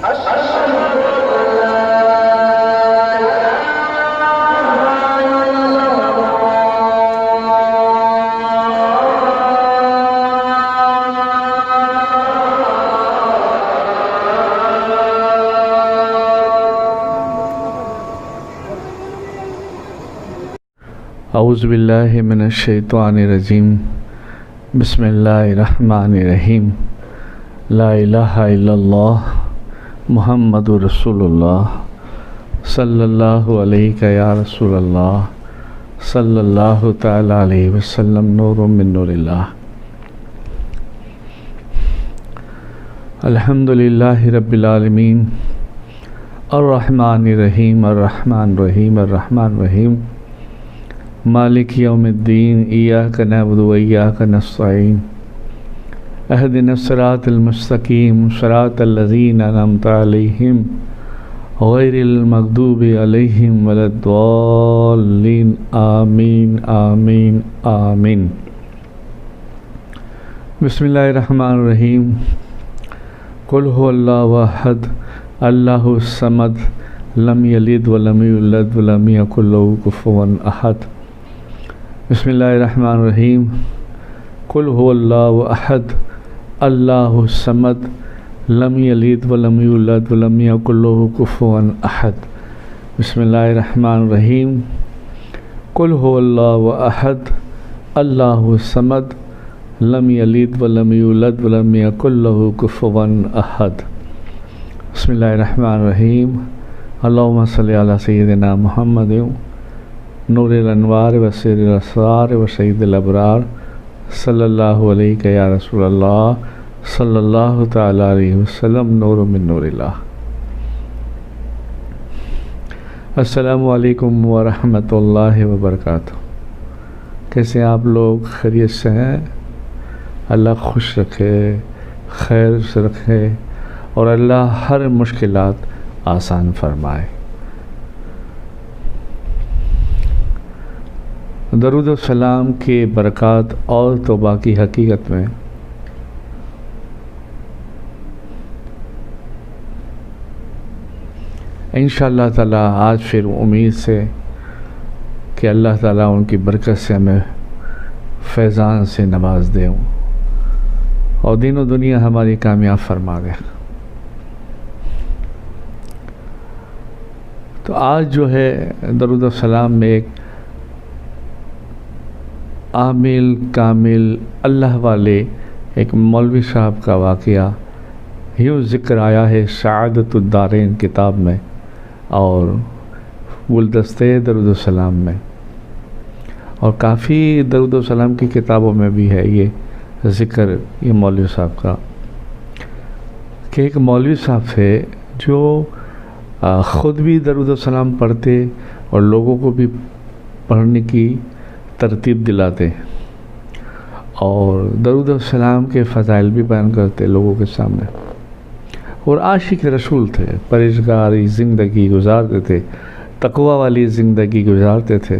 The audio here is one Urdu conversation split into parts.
اعوذ باللہ من الشیطان الرجیم بسم اللہ الرحمن الرحیم لا الہ الا اللہ محمد رسول اللہ صلی اللہ علیہ یا رسول اللہ صلی اللہ تعالی علیہ وسلم نور من نور اللہ۔ الحمدللہ رب العالمین الرحمن الرحیم الرحمن الرحیم الرحمن الرحیم مالک یوم الدین ایاک نعبد و ایاک نستعین اہدنا الصراط المستقیم صراط الذین انعمت علیہم غیر المغضوب علیہم ولا الضالین آمین آمین آمین۔ بسم اللہ الرحمن الرحیم۔ قل هو اللہ احد اللہ الصمد لم یلد ولم یولد ولم یکن لہ کفوا احد۔ بسم اللہ الرحمن الرحیم۔ قل هو اللہ احد اللہ الصمد لم یلد ولم یولد ولم یکن لہ کفوا احد۔ بسم اللہ الرحمن الرحیم۔ قل هو اللہ احد اللہ الصمد لم یلد ولم یولد ولم یکن لہ کفوا احد۔ بسم اللہ الرحمن الرحیم۔ اللہم صلی علی سیدنا محمد نور الانوار و سیر الاسرار و سید الابرار صلی اللہ علیہ یا رسول اللہ صلی اللہ تعالی علیہ وسلم نور من نور اللہ۔ السلام علیکم ورحمۃ اللہ وبرکاتہ۔ کیسے آپ لوگ؟ خیریت سے ہیں؟ اللہ خوش رکھے، خیر سے رکھے اور اللہ ہر مشکلات آسان فرمائے۔ درود و سلام کے برکات اور توبہ کی حقیقت میں انشاءاللہ تعالی آج پھر امید سے کہ اللہ تعالیٰ ان کی برکت سے ہمیں فیضان سے نواز دے اور دین و دنیا ہماری کامیاب فرما دے۔ تو آج جو ہے درود و سلام میں ایک عامل کامل اللہ والے ایک مولوی صاحب کا واقعہ یوں ذکر آیا ہے سعادت الدارین کتاب میں اور گلدستہ درود و سلام میں، اور کافی درود و سلام کی کتابوں میں بھی ہے یہ ذکر یہ مولوی صاحب کا، کہ ایک مولوی صاحب تھے جو خود بھی درود و سلام پڑھتے اور لوگوں کو بھی پڑھنے کی ترتیب دلاتے اور درود و سلام کے فضائل بھی بیان کرتے لوگوں کے سامنے، اور عاشق رسول تھے، پرہیزگاری زندگی گزارتے تھے، تقوی والی زندگی گزارتے تھے۔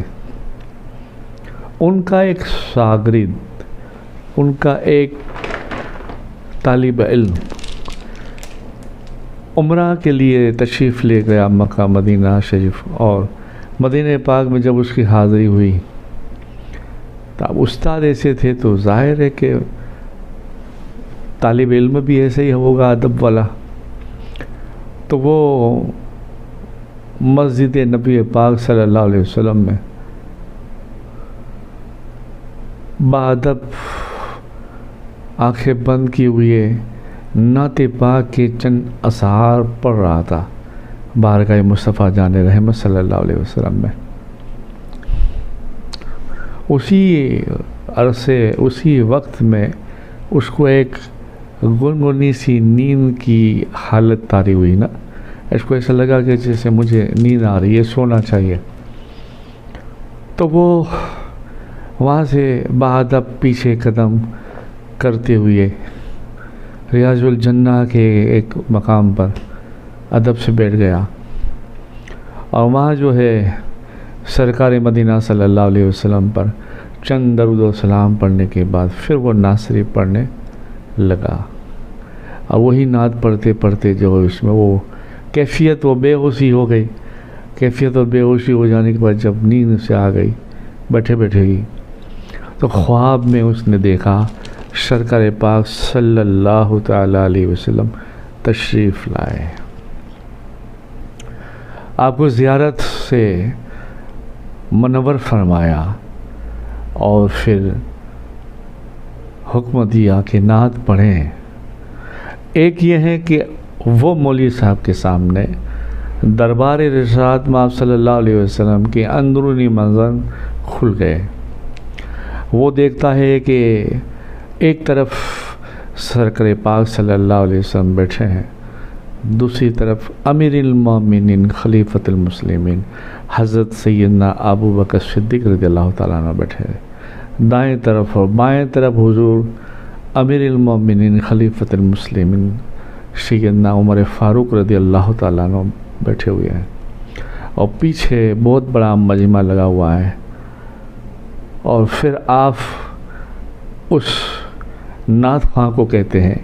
ان کا ایک شاگرد، ان کا ایک طالب علم عمرہ کے لیے تشریف لے گیا مکہ مدینہ شریف، اور مدینہ پاک میں جب اس کی حاضری ہوئی تو اب استاد ایسے تھے تو ظاہر ہے کہ طالب علم بھی ایسے ہی ہوگا ادب والا، تو وہ مسجد نبی پاک صلی اللہ علیہ وسلم میں بادب آنکھیں بند کیے ہوئے نعت پاک کے چند اشعار پڑھ رہا تھا بارگاہ مصطفیٰ جان رحمت صلی اللہ علیہ وسلم میں۔ اسی عرصے اسی وقت میں اس کو ایک گنگنی سی نیند کی حالت طاری ہوئی نا، اس کو ایسا لگا کہ جیسے مجھے نیند آ رہی ہے، سونا چاہیے، تو وہ وہاں سے بادب پیچھے قدم کرتے ہوئے ریاض الجنہ کے ایک مقام پر ادب سے بیٹھ گیا، اور وہاں جو ہے سرکار مدینہ صلی اللہ علیہ وسلم پر چند درود و سلام پڑھنے کے بعد پھر وہ نعت شریف پڑھنے لگا۔ اور وہی نعت پڑھتے پڑھتے جو ہے اس میں وہ کیفیت و بے ہوشی ہو گئی. کیفیت اور بے ہوشی ہو جانے کے بعد جب نیند سے آ گئی بیٹھے بیٹھے ہی، تو خواب میں اس نے دیکھا سرکار پاک صلی اللہ تعالیٰ علیہ وسلم تشریف لائے. آپ کو زیارت سے منور فرمایا اور پھر حکم دیا کہ نعت پڑھیں. ایک یہ ہے کہ وہ مولوی صاحب کے سامنے دربار رسالت میں آپ صلی اللہ علیہ وسلم کے اندرونی منظر کھل گئے. وہ دیکھتا ہے کہ ایک طرف سرکار پاک صلی اللہ علیہ وسلم بیٹھے ہیں، دوسری طرف امیر المومنین خلیفۃ المسلمین حضرت سیدنا ابو بکر صدیق رضی اللہ تعالیٰ عنہ بیٹھے ہیں. دائیں طرف اور بائیں طرف حضور امیر المومنین خلیفۃ المسلمین سیدنا عمر فاروق رضی اللہ تعالیٰ عنہ بیٹھے ہوئے ہیں، اور پیچھے بہت بڑا مجمع لگا ہوا ہے. اور پھر آپ اس نعت خواں کو کہتے ہیں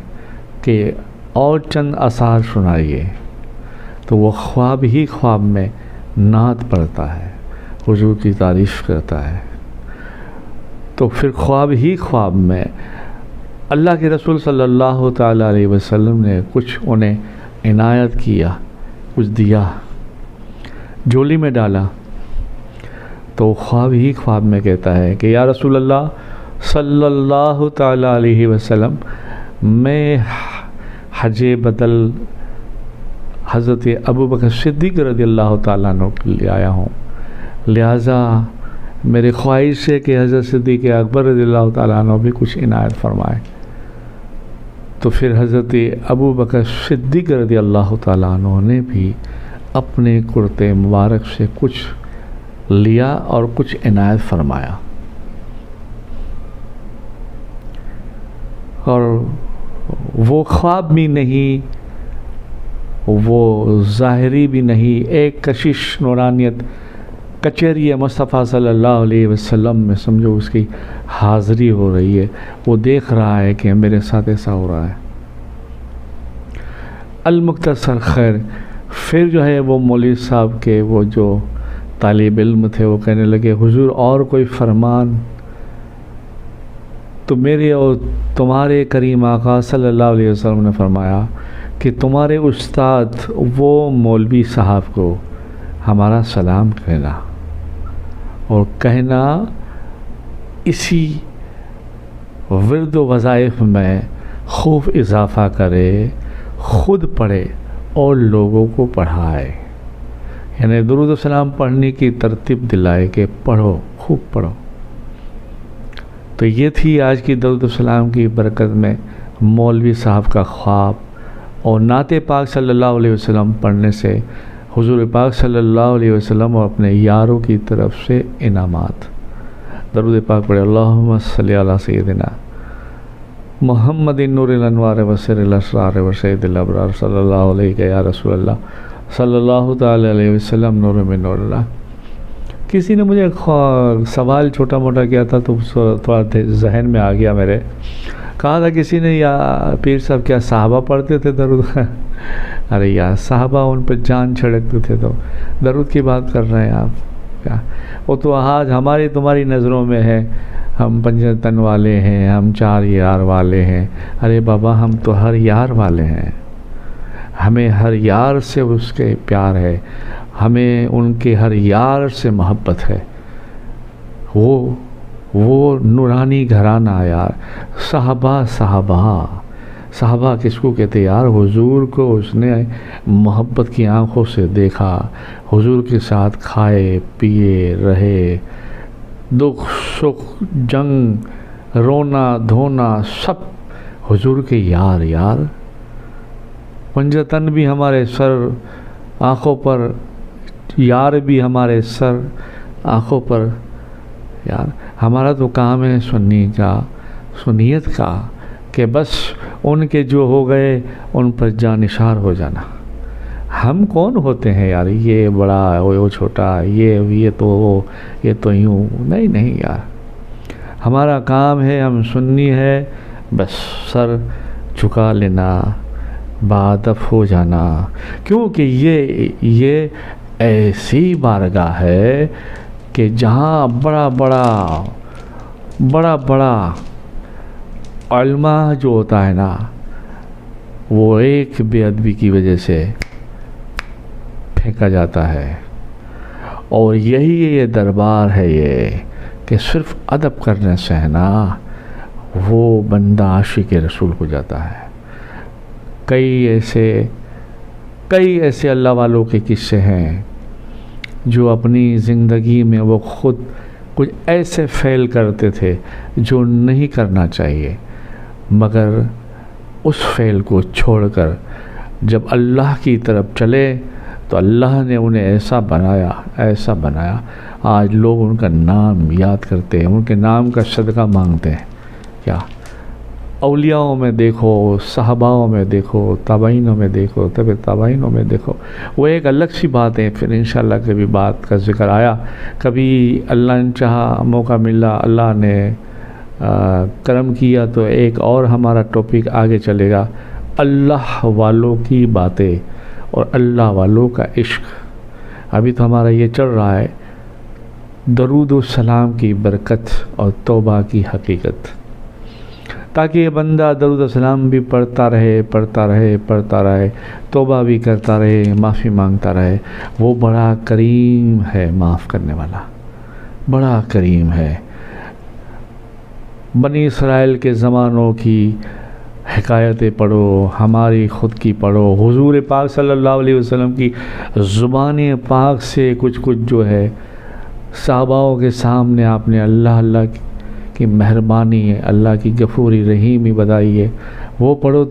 کہ اور چند اثار سنائیے. تو وہ خواب ہی خواب میں نعت پڑھتا ہے، حضور کی تعریف کرتا ہے. تو پھر خواب ہی خواب میں اللہ کے رسول صلی اللہ تعالیٰ علیہ وسلم نے کچھ انہیں عنایت کیا، کچھ دیا، جھولی میں ڈالا. تو خواب ہی خواب میں کہتا ہے کہ یا رسول اللہ صلی اللہ تعالیٰ علیہ وسلم، میں حج بدل حضرت ابو بکر صدیق رضی اللہ تعالیٰ عنہ کے لیے آیا ہوں، لہٰذا میرے خواہش ہے کہ حضرت صدیق اکبر رضی اللہ تعالیٰ عنہ بھی کچھ عنایت فرمائے. تو پھر حضرت ابو بکر صدیق رضی اللہ تعالیٰ عنہ نے بھی اپنے کرتے مبارک سے کچھ لیا اور کچھ عنایت فرمایا. اور وہ خواب بھی نہیں، وہ ظاہری بھی نہیں، ایک کشش نورانیت کچہری مصطفیٰ صلی اللہ علیہ وسلم میں سمجھو اس کی حاضری ہو رہی ہے. وہ دیکھ رہا ہے کہ میرے ساتھ ایسا ہو رہا ہے. المختصر خیر، پھر جو ہے وہ مولوی صاحب کے وہ جو طالب علم تھے وہ کہنے لگے حضور اور کوئی فرمان؟ تو میرے اور تمہارے کریم آقا صلی اللہ علیہ وسلم نے فرمایا کہ تمہارے استاد وہ مولوی صاحب کو ہمارا سلام کہنا، اور کہنا اسی ورد و وظائف میں خوب اضافہ کرے، خود پڑھے اور لوگوں کو پڑھائے. یعنی درود و سلام پڑھنے کی ترتیب دلائے کہ پڑھو، خوب پڑھو. تو یہ تھی آج کی درود و سلام کی برکت میں مولوی صاحب کا خواب. اور نعت پاک صلی اللہ علیہ وسلم پڑھنے سے حضور پاک صلی اللہ علیہ وسلم اور اپنے یاروں کی طرف سے انعامات. درود پاک پڑھے. اللہم صلی علی سیدنا محمد نور الانوار وسر الاسرار وسید الابرار صلی اللہ علیہ یا رسول اللہ صلی اللہ تعالی علیہ وسلم نور من نور اللہ. کسی نے مجھے سوال چھوٹا موٹا کیا تھا تو تھوڑا ذہن میں آ گیا میرے. کہا تھا کسی نے یا پیر صاحب کیا صحابہ پڑھتے تھے درود؟ ارے یار صحابہ ان پہ جان چھڑکتے تھے، تو درود کی بات کر رہے ہیں آپ کیا؟ وہ تو آج ہماری تمہاری نظروں میں ہے ہم پنجتن والے ہیں، ہم چار یار والے ہیں. ارے بابا ہم تو ہر یار والے ہیں، ہمیں ہر یار سے اس کے پیار ہے، ہمیں ان کے ہر یار سے محبت ہے. وہ نورانی گھرانہ یار. صحابہ کس کو کہتے یار؟ حضور کو اس نے محبت کی آنکھوں سے دیکھا، حضور کے ساتھ کھائے پیے رہے، دکھ سکھ جنگ رونا دھونا سب حضور کے یار. پنجتن بھی ہمارے سر آنکھوں پر، یار بھی ہمارے سر آنکھوں پر. یار ہمارا تو کام ہے سنیت کا کہ بس ان کے جو ہو گئے ان پر جانشار ہو جانا. ہم کون ہوتے ہیں یار یہ بڑا وہ چھوٹا، یہ تو یوں نہیں یار. ہمارا کام ہے، ہم سنی ہے، بس سر جھکا لینا، بادف ہو جانا، کیونکہ یہ ایسی بارگاہ ہے کہ جہاں بڑا بڑا علماء جو ہوتا ہے نا، وہ ایک بے ادبی کی وجہ سے پھینکا جاتا ہے، اور یہی یہ دربار ہے یہ کہ صرف ادب کرنے سے ہے نا وہ بندہ عاشق رسول ہو جاتا ہے۔ کئی ایسے اللہ والوں کے قصے ہیں جو اپنی زندگی میں وہ خود کچھ ایسے فعل کرتے تھے جو نہیں کرنا چاہیے، مگر اس فعل کو چھوڑ کر جب اللہ کی طرف چلے تو اللہ نے انہیں ایسا بنایا آج لوگ ان کا نام یاد کرتے ہیں، ان کے نام کا صدقہ مانگتے ہیں۔ کیا اولیاءوں میں دیکھو، صحاباؤں میں دیکھو، تابعینوں میں دیکھو، تابعینوں میں دیکھو، وہ ایک الگ سی بات ہے۔ پھر انشاءاللہ کبھی بات کا ذکر آیا، کبھی اللہ نے چاہا موقع ملا، اللہ نے کرم کیا تو ایک اور ہمارا ٹاپک آگے چلے گا، اللہ والوں کی باتیں اور اللہ والوں کا عشق۔ ابھی تو ہمارا یہ چل رہا ہے درود و سلام کی برکت اور توبہ کی حقیقت، تاکہ یہ بندہ درود و سلام بھی پڑھتا رہے، توبہ بھی کرتا رہے، معافی مانگتا رہے۔ وہ بڑا کریم ہے، معاف کرنے والا، بڑا کریم ہے۔ بنی اسرائیل کے زمانوں کی حکایتیں پڑھو، ہماری خود کی پڑھو، حضور پاک صلی اللہ علیہ وسلم کی زبان پاک سے کچھ جو ہے صحاباؤں کے سامنے آپ نے اللہ کی مہربانی ہے، اللہ کی غفوری رحیمی بتائی ہے، وہ پڑھو۔